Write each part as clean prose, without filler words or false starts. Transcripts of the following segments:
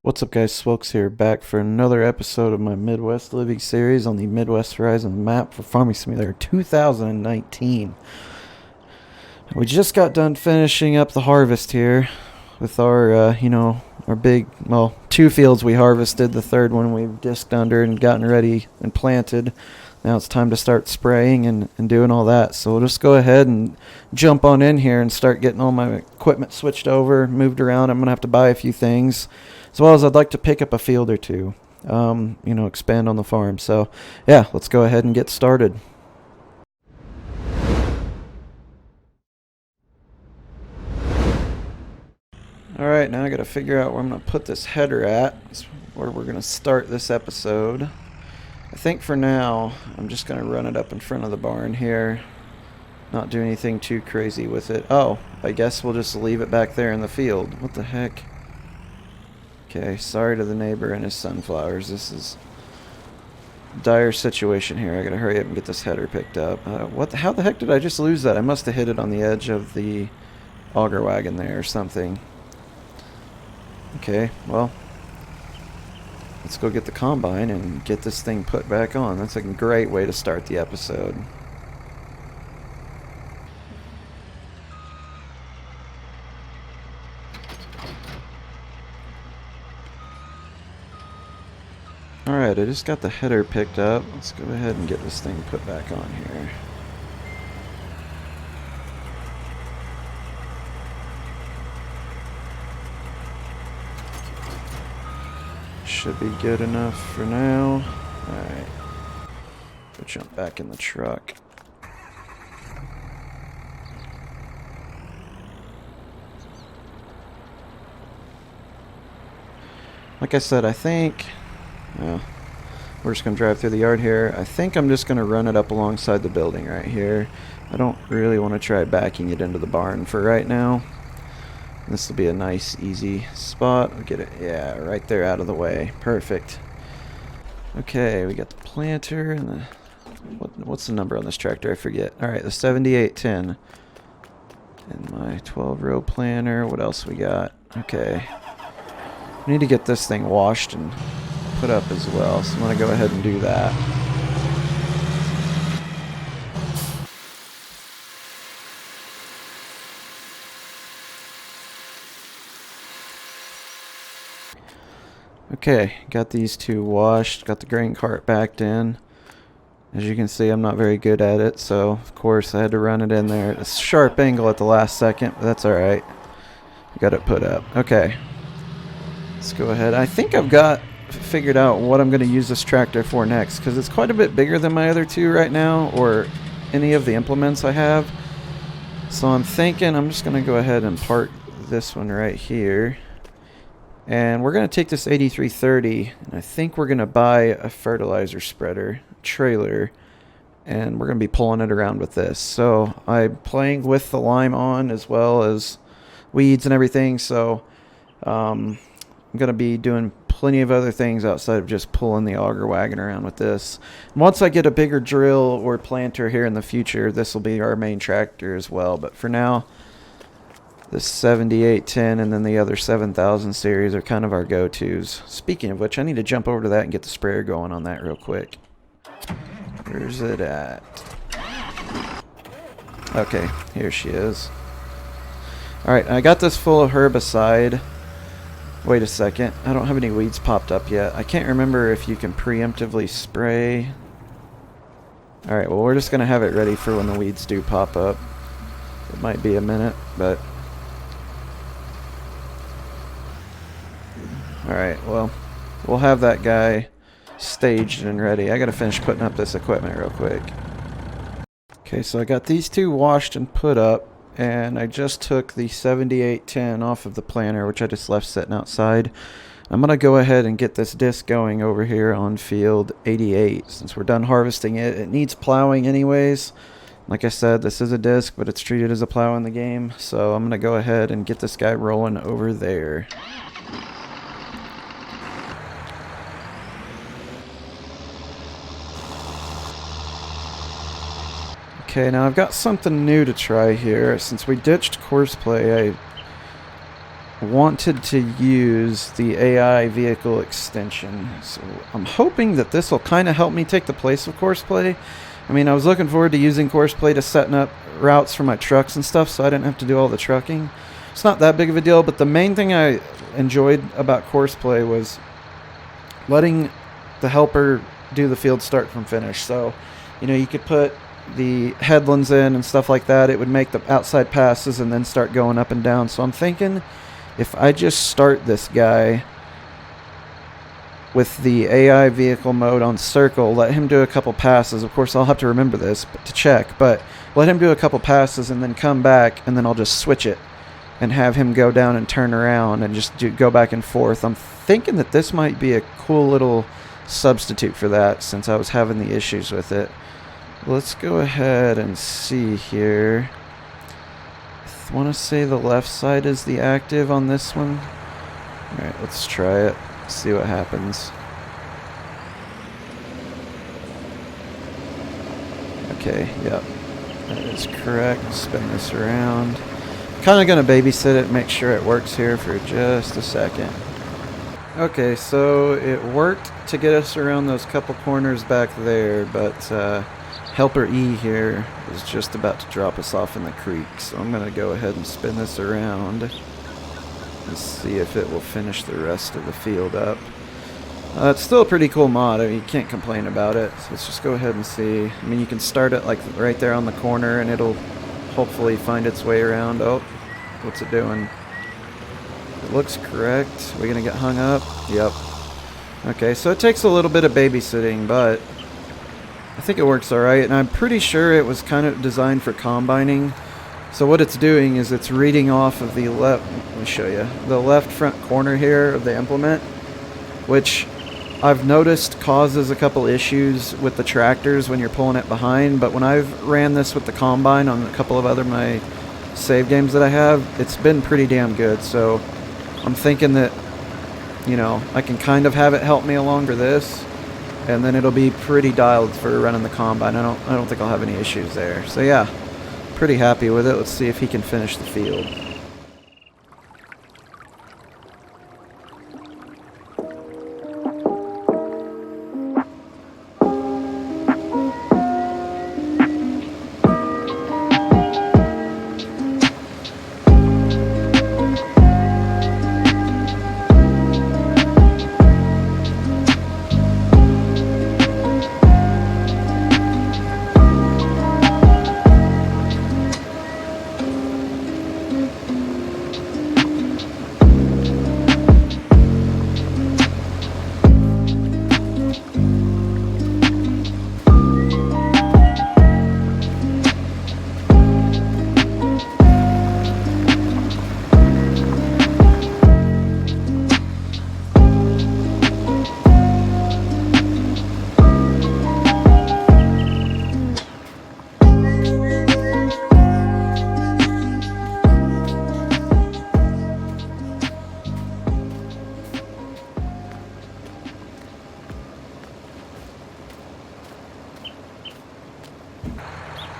What's up, guys? Swokes here, back for another episode of my Midwest Living series on the Midwest Horizon map for Farming Simulator 2019. We just got done finishing up the harvest here with our, our big, well, two fields we harvested. The third one we've disked under and gotten ready and planted. Now it's time to start spraying and doing all that. So we'll just go ahead and jump on in here and start getting all my equipment switched over, moved around. I'm going to have to buy a few things, as well as I'd like to pick up a field or two, expand on the farm. So, yeah, let's go ahead and get started. Alright, now I got to figure out where I'm going to put this header at. That's where we're going to start this episode. I think for now, I'm just going to run it up in front of the barn here. Not do anything too crazy with it. Oh, I guess we'll just leave it back there in the field. What the heck? Okay, sorry to the neighbor and his sunflowers. This is a dire situation here. I gotta hurry up and get this header picked up. How the heck did I just lose that? I must have hit it on the edge of the auger wagon there or something. Okay, well, let's go get the combine and get this thing put back on. That's a great way to start the episode. Alright, I just got the header picked up. Let's go ahead and get this thing put back on here. Should be good enough for now. Alright. Go jump back in the truck. Like I said, I think... we're just going to drive through the yard here. I think I'm just going to run it up alongside the building right here. I don't really want to try backing it into the barn for right now. This will be a nice, easy spot. We'll get it, yeah, right there out of the way. Perfect. Okay, we got the planter and the... What's the number on this tractor? I forget. Alright, the 7810. And my 12-row planter. What else we got? Okay. We need to get this thing washed and put up as well, so I'm going to go ahead and do that. Okay, got these two washed, got the grain cart backed in. As you can see, I'm not very good at it, so of course I had to run it in there at a sharp angle at the last second, but that's alright. Got it put up. Okay, let's go ahead. I think I've got figured out what I'm going to use this tractor for next, because it's quite a bit bigger than my other two right now, or any of the implements I have. So I'm thinking I'm just going to go ahead and park this one right here, and we're going to take this 8330, and I think we're going to buy a fertilizer spreader trailer, and we're going to be pulling it around with this. So I'm playing with the lime on as well as weeds and everything, so I'm going to be doing plenty of other things outside of just pulling the auger wagon around with this. Once I get a bigger drill or planter here in the future, this will be our main tractor as well. But for now, the 7810 and then the other 7000 series are kind of our go-tos. Speaking of which, I need to jump over to that and get the sprayer going on that real quick. Where's it at? Okay, here she is. Alright, I got this full of herbicide. Wait a second, I don't have any weeds popped up yet. I can't remember if you can preemptively spray. Alright, well, we're just going to have it ready for when the weeds do pop up. It might be a minute, but... Alright, well, we'll have that guy staged and ready. I got to finish putting up this equipment real quick. Okay, so I got these two washed and put up. And I just took the 7810 off of the planter, which I just left sitting outside. I'm going to go ahead and get this disc going over here on field 88. Since we're done harvesting it, it needs plowing anyways. Like I said, this is a disc, but it's treated as a plow in the game. So I'm going to go ahead and get this guy rolling over there. Okay, now I've got something new to try here. Since we ditched course play, I wanted to use the AI vehicle extension. So I'm hoping that this will kind of help me take the place of Courseplay. I mean, I was looking forward to using Courseplay to setting up routes for my trucks and stuff, so I didn't have to do all the trucking. It's not that big of a deal, but the main thing I enjoyed about Courseplay was letting the helper do the field start from finish. So, you know, you could put the headlands in and stuff like that. It would make the outside passes and then start going up and down. So I'm thinking if I just start this guy with the AI vehicle mode on circle, let him do a couple passes. Of course, I'll have to remember this to check, but let him do a couple passes and then come back, and then I'll just switch it and have him go down and turn around and just go back and forth. I'm thinking that this might be a cool little substitute for that since I was having the issues with it. Let's go ahead and see here. I want to say the left side is the active on this one. Alright, let's try it. See what happens. Okay, yep. That is correct. Spin this around. Kind of going to babysit it, make sure it works here for just a second. Okay, so it worked to get us around those couple corners back there, but Helper E here is just about to drop us off in the creek, so I'm going to go ahead and spin this around and see if it will finish the rest of the field up. It's still a pretty cool mod. I mean, you can't complain about it. So let's just go ahead and see. I mean, you can start it like right there on the corner, and it'll hopefully find its way around. Oh, what's it doing? It looks correct. Are we going to get hung up? Yep. Okay, so it takes a little bit of babysitting, but I think it works alright, and I'm pretty sure it was kind of designed for combining. So what it's doing is it's reading off of the left, let me show you, the left front corner here of the implement, which I've noticed causes a couple issues with the tractors when you're pulling it behind, but when I've ran this with the combine on a couple of other my save games that I have, it's been pretty damn good. So I'm thinking that, you know, I can kind of have it help me along for this, and then it'll be pretty dialed for running the combine. I don't think I'll have any issues there. So yeah, pretty happy with it. Let's see if he can finish the field.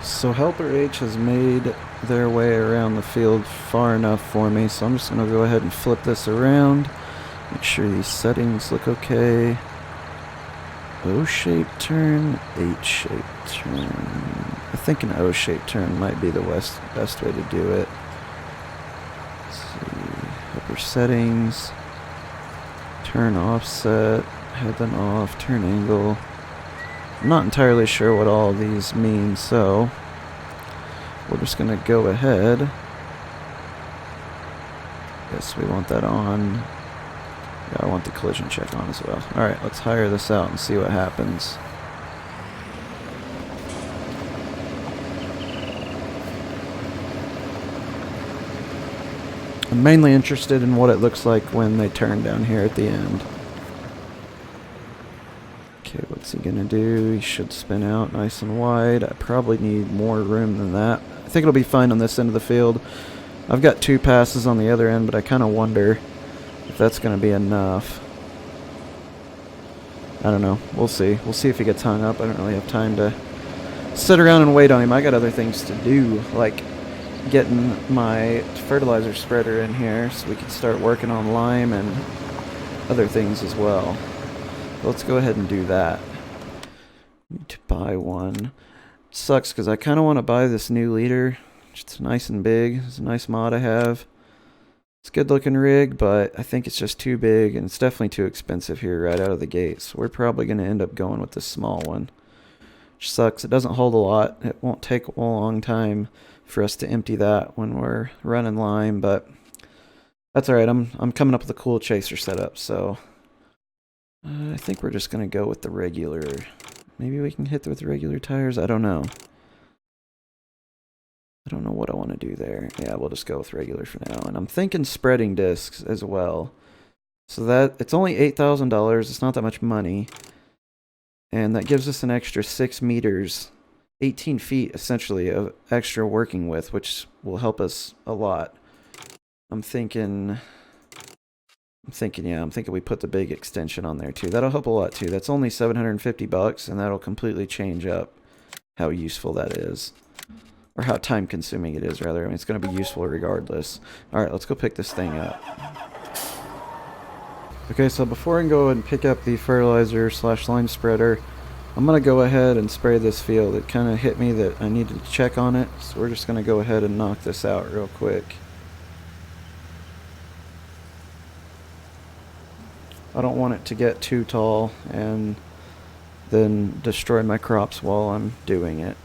So Helper H has made their way around the field far enough for me, so I'm just going to go ahead and flip this around, make sure these settings look okay. O-shaped turn, H-shaped turn. I think an O-shaped turn might be the best way to do it. Let's see, Helper settings, turn offset, headland off, turn angle. I'm not entirely sure what all of these mean, so we're just going to go ahead. Yes, we want that on. Yeah, I want the collision check on as well. Alright, let's hire this out and see what happens. I'm mainly interested in what it looks like when they turn down here at the end. Okay, what's he gonna do? He should spin out nice and wide. I probably need more room than that. I think it'll be fine on this end of the field. I've got 2 passes on the other end, but I kind of wonder if that's gonna be enough. I don't know. We'll see. We'll see if he gets hung up. I don't really have time to sit around and wait on him. I got other things to do, like getting my fertilizer spreader in here so we can start working on lime and other things as well. Let's go ahead and do that. Need to buy one. Sucks because I kind of want to buy this new leader. It's nice and big. It's a nice mod I have. It's a good looking rig, but I think it's just too big and it's definitely too expensive here right out of the gate. So we're probably going to end up going with this small one. Which sucks. It doesn't hold a lot. It won't take a long time for us to empty that when we're running lime, but that's alright. I'm coming up with a cool chaser setup, so I think we're just going to go with the regular. Maybe we can hit with the regular tires? I don't know. I don't know what I want to do there. Yeah, we'll just go with regular for now. And I'm thinking spreading discs as well. So that, it's only $8,000. It's not that much money. And that gives us an extra 6 meters, 18 feet essentially of extra working with, which will help us a lot. I'm thinking we put the big extension on there too. That'll help a lot too. That's only $750 and that'll completely change up how useful that is. Or how time consuming it is, rather. I mean, it's going to be useful regardless. Alright, let's go pick this thing up. Okay, so before I can go and pick up the fertilizer / lime spreader, I'm going to go ahead and spray this field. It kind of hit me that I needed to check on it, so we're just going to go ahead and knock this out real quick. I don't want it to get too tall and then destroy my crops while I'm doing it.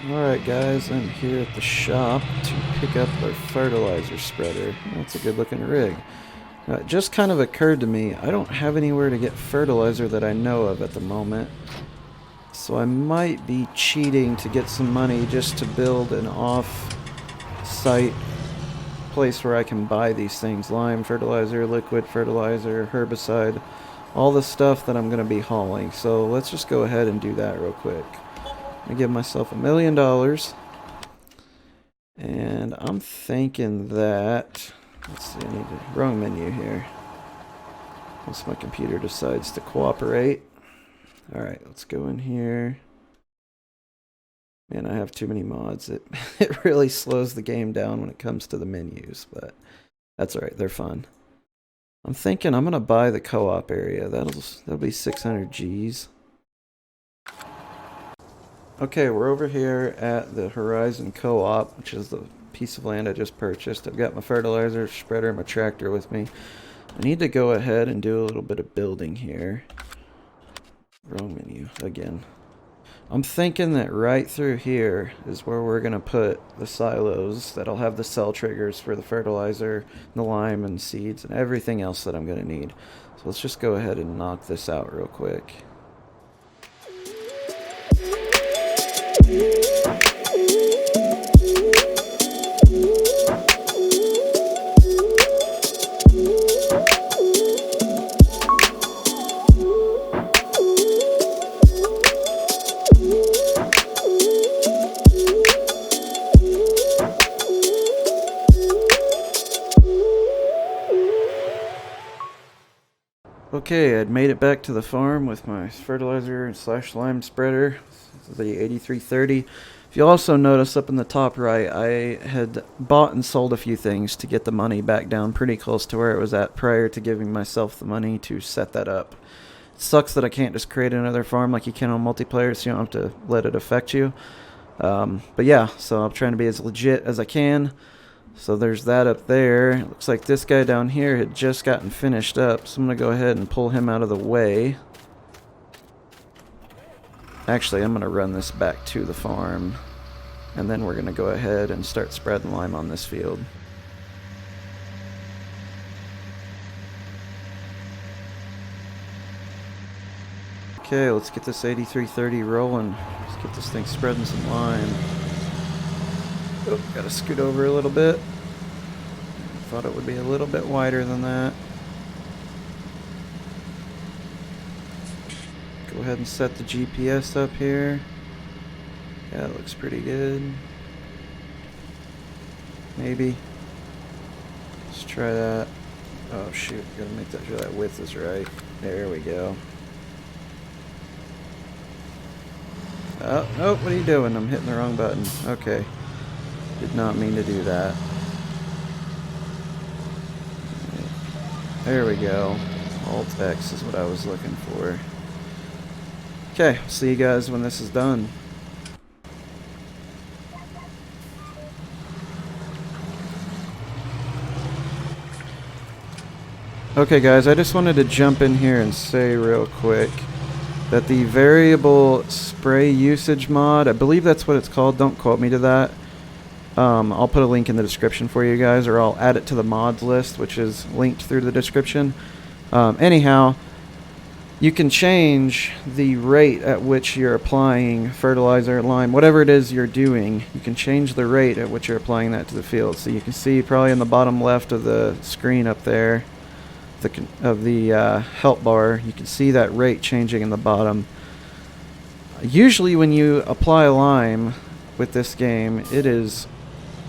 Alright guys, I'm here at the shop to pick up our fertilizer spreader. That's a good looking rig. It just kind of occurred to me, I don't have anywhere to get fertilizer that I know of at the moment. So I might be cheating to get some money just to build an off-site place where I can buy these things. Lime fertilizer, liquid fertilizer, herbicide, all the stuff that I'm going to be hauling. So let's just go ahead and do that real quick. I give myself $1 million, and I'm thinking that, let's see, I need the wrong menu here, once my computer decides to cooperate. Alright, let's go in here. Man, I have too many mods. It really slows the game down when it comes to the menus, but that's alright, they're fun. I'm thinking I'm going to buy the co-op area. That'll be 600 Gs. Okay, we're over here at the Horizon Co-op, which is the piece of land I just purchased. I've got my fertilizer spreader and my tractor with me. I need to go ahead and do a little bit of building here. Wrong menu again. I'm thinking that right through here is where we're going to put the silos that'll have the cell triggers for the fertilizer, the lime and seeds, and everything else that I'm going to need. So let's just go ahead and knock this out real quick. Okay, I'd made it back to the farm with my fertilizer / lime spreader, the 8330. If you also notice up in the top right, I had bought and sold a few things to get the money back down pretty close to where it was at prior to giving myself the money to set that up. It sucks that I can't just create another farm like you can on multiplayer, so you don't have to let it affect you. But yeah, so I'm trying to be as legit as I can. So there's that up there. It looks like this guy down here had just gotten finished up, so I'm going to go ahead and pull him out of the way. Actually, I'm going to run this back to the farm, and then we're going to go ahead and start spreading lime on this field. Okay, let's get this 8330 rolling. Let's get this thing spreading some lime. Oh, gotta scoot over a little bit. Thought it would be a little bit wider than that. Go ahead and set the GPS up here. Yeah, it looks pretty good. Maybe. Let's try that. Oh shoot, gotta make sure that width is right. There we go. Oh, nope, what are you doing? I'm hitting the wrong button. Okay. Did not mean to do that. There we go. Alt X is what I was looking for. Okay, see you guys when this is done. Okay guys, I just wanted to jump in here and say real quick that the variable spray usage mod, I believe that's what it's called, don't quote me to that. I'll put a link in the description for you guys, or I'll add it to the mods list, which is linked through the description. Anyhow, you can change the rate at which you're applying fertilizer, lime, whatever it is you're doing. You can change the rate at which you're applying that to the field. So you can see probably in the bottom left of the screen up there, of the help bar, you can see that rate changing in the bottom. Usually when you apply lime with this game, it is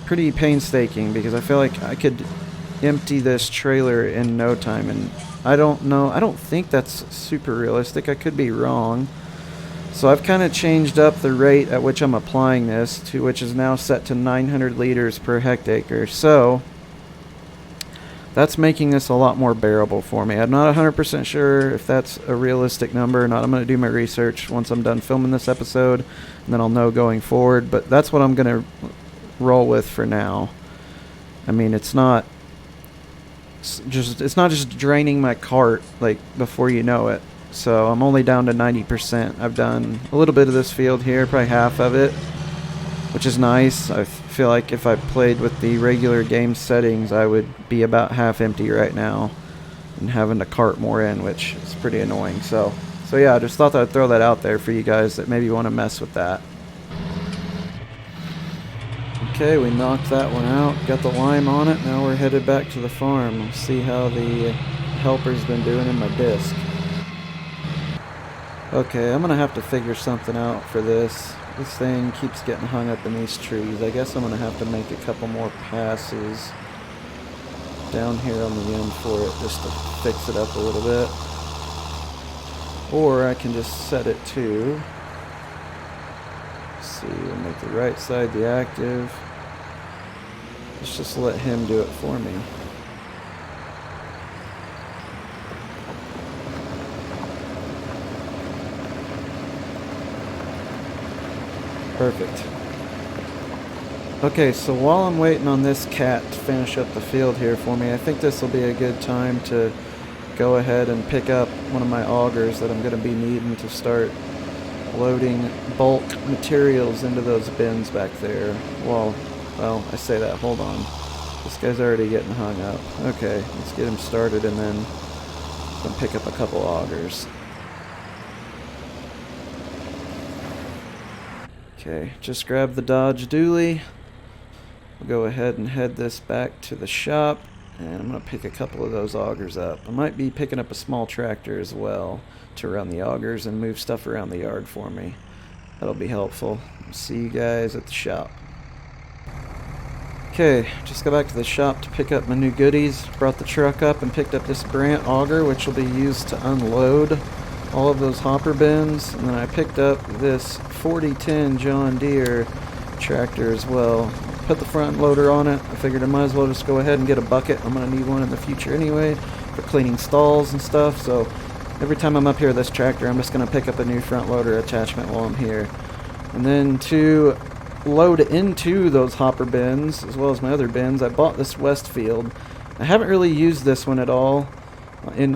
pretty painstaking because I feel like I could empty this trailer in no time, and I don't know, I don't think that's super realistic. I could be wrong. So I've kind of changed up the rate at which I'm applying this to, which is now set to 900 liters per hectare. So that's making this a lot more bearable for me. I'm not 100% sure if that's a realistic number or not. I'm going to do my research once I'm done filming this episode, and then I'll know going forward. But that's what I'm going to roll with for now. I mean, it's not just draining my cart like before you know it. So I'm only down to 90%. I've done a little bit of this field here, probably half of it, which is nice. I feel like if I played with the regular game settings, I would be about half empty right now and having to cart more in, which is pretty annoying. So yeah, I just thought that I'd throw that out there for you guys that maybe want to mess with that. Okay, we knocked that one out, got the lime on it. Now we're headed back to the farm. We'll see how the helper's been doing in my disc. Okay, I'm gonna have to figure something out for this. This thing keeps getting hung up in these trees. I guess I'm gonna have to make a couple more passes down here on the end for it just to fix it up a little bit. Or I can just set it to, let's see, we'll make the right side the active. Let's just let him do it for me. Perfect. Okay, so while I'm waiting on this cat to finish up the field here for me, I think this will be a good time to go ahead and pick up one of my augers that I'm going to be needing to start loading bulk materials into those bins back there. Well, I say that, hold on. This guy's already getting hung up. Okay, let's get him started and then pick up a couple augers. Okay, just grab the Dodge Dually. We'll go ahead and head this back to the shop, and I'm going to pick a couple of those augers up. I might be picking up a small tractor as well to run the augers and move stuff around the yard for me. That'll be helpful. See you guys at the shop. Okay, just got back to the shop to pick up my new goodies. Brought the truck up and picked up this Brandt auger, which will be used to unload all of those hopper bins. And then I picked up this 4010 John Deere tractor as well. Put the front loader on it. I figured I might as well just go ahead and get a bucket. I'm going to need one in the future anyway for cleaning stalls and stuff. So every time I'm up here with this tractor, I'm just going to pick up a new front loader attachment while I'm here. And then to load into those hopper bins, as well as my other bins, I bought this Westfield. I haven't really used this one at all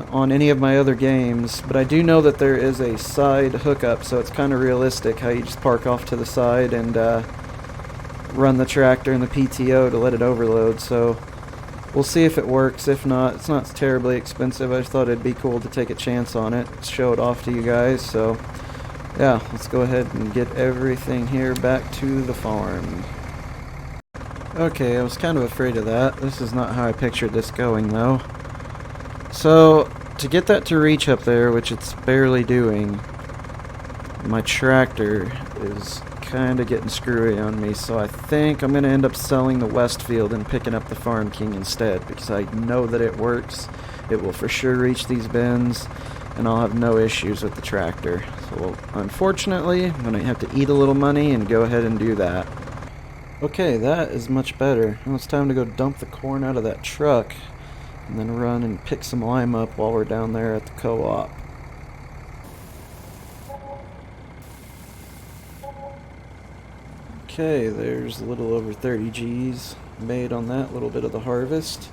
on any of my other games, but I do know that there is a side hookup, so it's kind of realistic how you just park off to the side and run the tractor and the PTO to let it overload. So we'll see if it works. If not, it's not terribly expensive. I just thought it'd be cool to take a chance on it, show it off to you guys. So yeah, let's go ahead and get everything here back to the farm. Okay, I was kind of afraid of that. This is not how I pictured this going though. So to get that to reach up there, which it's barely doing, my tractor is kind of getting screwy on me, so I think I'm going to end up selling the Westfield and picking up the Farm King instead, because I know that it works. It will for sure reach these bins. and I'll have no issues with the tractor. So unfortunately, I'm going to have to eat a little money and go ahead and do that. Okay, that is much better. Now it's time to go dump the corn out of that truck and then run and pick some lime up while we're down there at the co-op. Okay, there's a little over 30 G's made on that little bit of the harvest.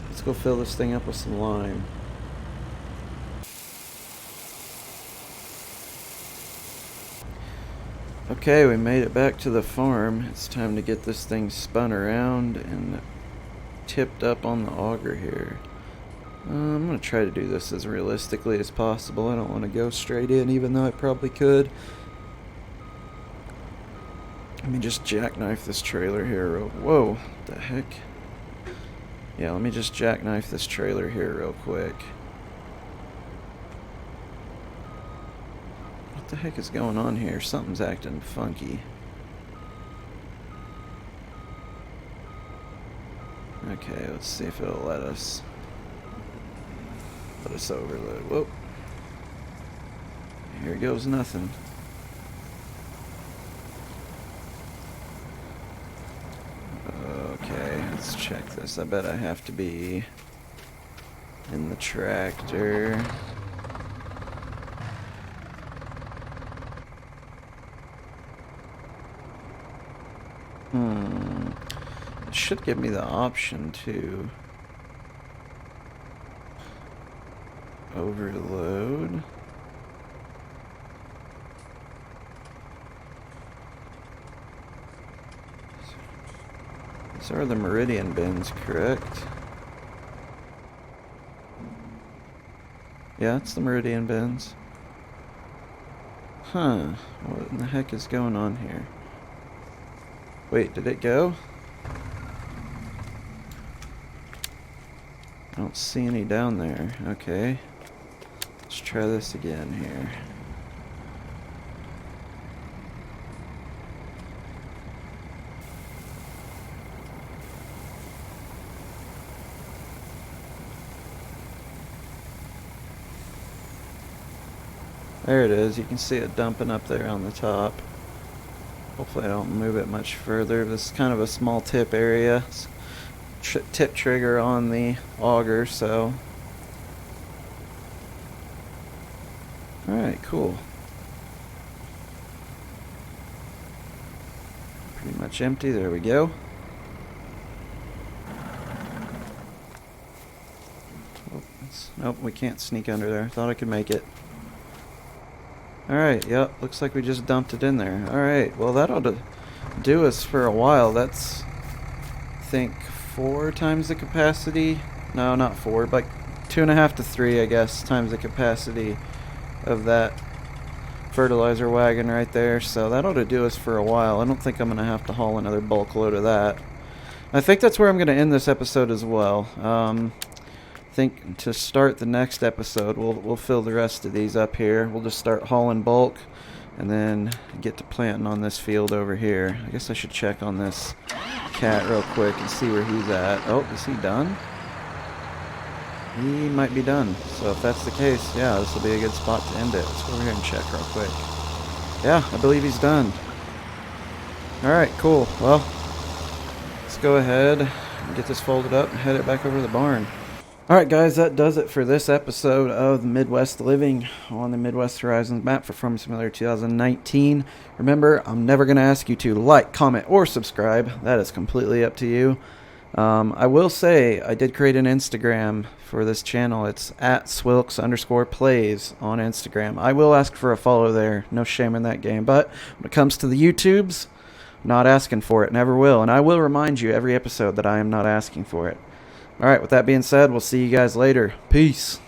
Let's go fill this thing up with some lime. Okay, we made it back to the farm. It's time to get this thing spun around and tipped up on the auger here. I'm going to try to do this as realistically as possible. I don't want to go straight in, even though I probably could. Let me just jackknife this trailer here. Whoa, what the heck? Yeah, let me just jackknife this trailer here real quick. What the heck is going on here? Something's acting funky. Okay, let's see if it'll let us overload. Whoa. Here goes nothing. Okay, let's check this. I bet I have to be in the tractor. It should give me the option to overload. These are the Meridian bins, correct? Yeah, it's the Meridian bins. Huh, what in the heck is going on here? Wait, did it go? I don't see any down there. Okay. Let's try this again here. There it is. You can see it dumping up there on the top. Hopefully I don't move it much further. This is kind of a small tip area. Tip trigger on the auger, so alright, cool. Pretty much empty. There we go. Oh, nope, we can't sneak under there. Thought I could make it. Alright, yep, looks like we just dumped it in there. Alright, well that ought to do us for a while. That's, I think, 4 times the capacity. No, not 4, but 2.5 to 3, I guess, times the capacity of that fertilizer wagon right there. So that ought to do us for a while. I don't think I'm going to have to haul another bulk load of that. I think that's where I'm going to end this episode as well. I think to start the next episode, we'll fill the rest of these up here. We'll just start hauling bulk and then get to planting on this field over here. I guess I should check on this cat real quick and see where he's at. Oh, is he done? He might be done. So if that's the case, yeah, this will be a good spot to end it. Let's go over here and check real quick. Yeah, I believe he's done. Alright, cool. Well, let's go ahead and get this folded up and head it back over to the barn. Alright guys, that does it for this episode of the Midwest Living on the Midwest Horizons map for Farming Simulator 2019. Remember, I'm never going to ask you to like, comment, or subscribe. That is completely up to you. I will say, I did create an Instagram for this channel. It's at Swilks_plays on Instagram. I will ask for a follow there. No shame in that game. But when it comes to the YouTubes, I'm not asking for it. Never will. And I will remind you every episode that I am not asking for it. Alright, with that being said, we'll see you guys later. Peace.